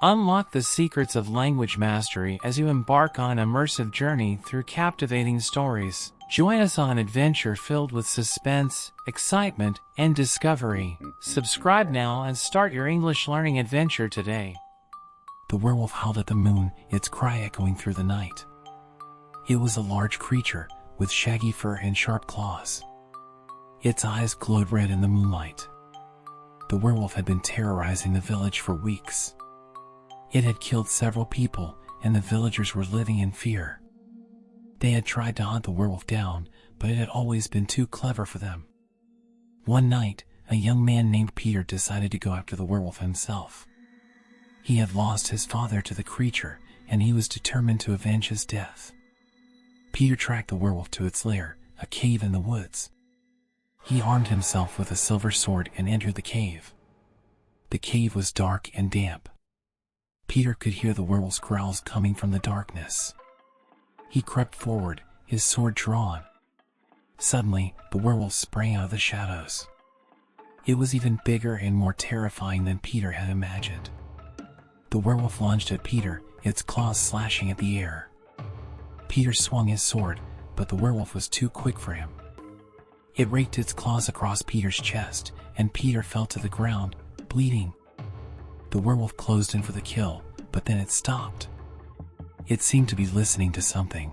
Unlock the secrets of language mastery as you embark on an immersive journey through captivating stories. Join us on an adventure filled with suspense, excitement, and discovery. Subscribe now and start your English learning adventure today. The werewolf howled at the moon, its cry echoing through the night. It was a large creature, with shaggy fur and sharp claws. Its eyes glowed red in the moonlight. The werewolf had been terrorizing the village for weeks. It had killed several people, and the villagers were living in fear. They had tried to hunt the werewolf down, but it had always been too clever for them. One night, a young man named Peter decided to go after the werewolf himself. He had lost his father to the creature, and he was determined to avenge his death. Peter tracked the werewolf to its lair, a cave in the woods. He armed himself with a silver sword and entered the cave. The cave was dark and damp. Peter could hear the werewolf's growls coming from the darkness. He crept forward, his sword drawn. Suddenly, the werewolf sprang out of the shadows. It was even bigger and more terrifying than Peter had imagined. The werewolf lunged at Peter, its claws slashing at the air. Peter swung his sword, but the werewolf was too quick for him. It raked its claws across Peter's chest, and Peter fell to the ground, bleeding. The werewolf closed in for the kill, but then it stopped. It seemed to be listening to something.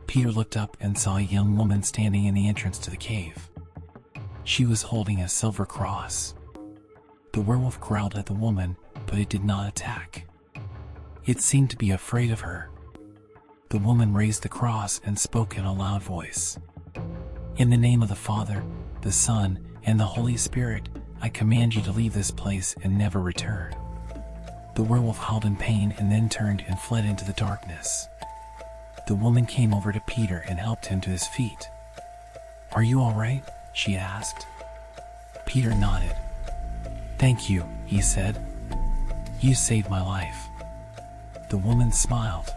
Peter looked up and saw a young woman standing in the entrance to the cave. She was holding a silver cross. The werewolf growled at the woman, but it did not attack. It seemed to be afraid of her. The woman raised the cross and spoke in a loud voice. "In the name of the Father, the Son, and the Holy Spirit, I command you to leave this place and never return." The werewolf howled in pain and then turned and fled into the darkness. The woman came over to Peter and helped him to his feet. "Are you all right?" she asked. Peter nodded. "Thank you," he said. "You saved my life." The woman smiled.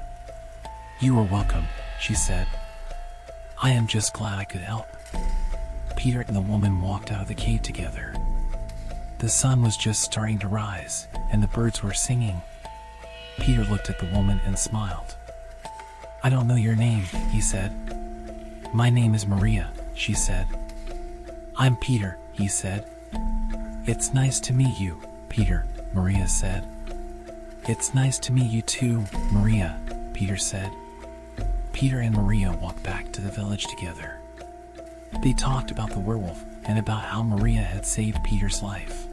"You are welcome," she said. "I am just glad I could help." Peter and the woman walked out of the cave together. The sun was just starting to rise, and the birds were singing. Peter looked at the woman and smiled. "I don't know your name," he said. "My name is Maria," she said. "I'm Peter," he said. "It's nice to meet you, Peter," Maria said. "It's nice to meet you too, Maria," Peter said. Peter and Maria walked back to the village together. They talked about the werewolf and about how Maria had saved Peter's life.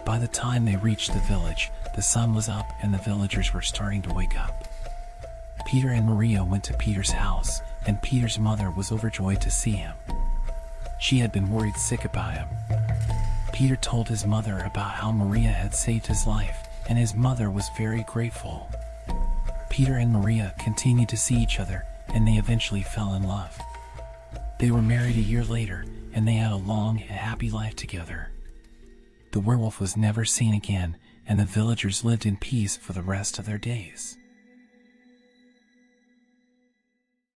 By the time they reached the village, the sun was up and the villagers were starting to wake up. Peter and Maria went to Peter's house, and Peter's mother was overjoyed to see him. She had been worried sick about him. Peter told his mother about how Maria had saved his life, and his mother was very grateful. Peter and Maria continued to see each other, and they eventually fell in love. They were married a year later, and they had a long and happy life together. The werewolf was never seen again, and the villagers lived in peace for the rest of their days.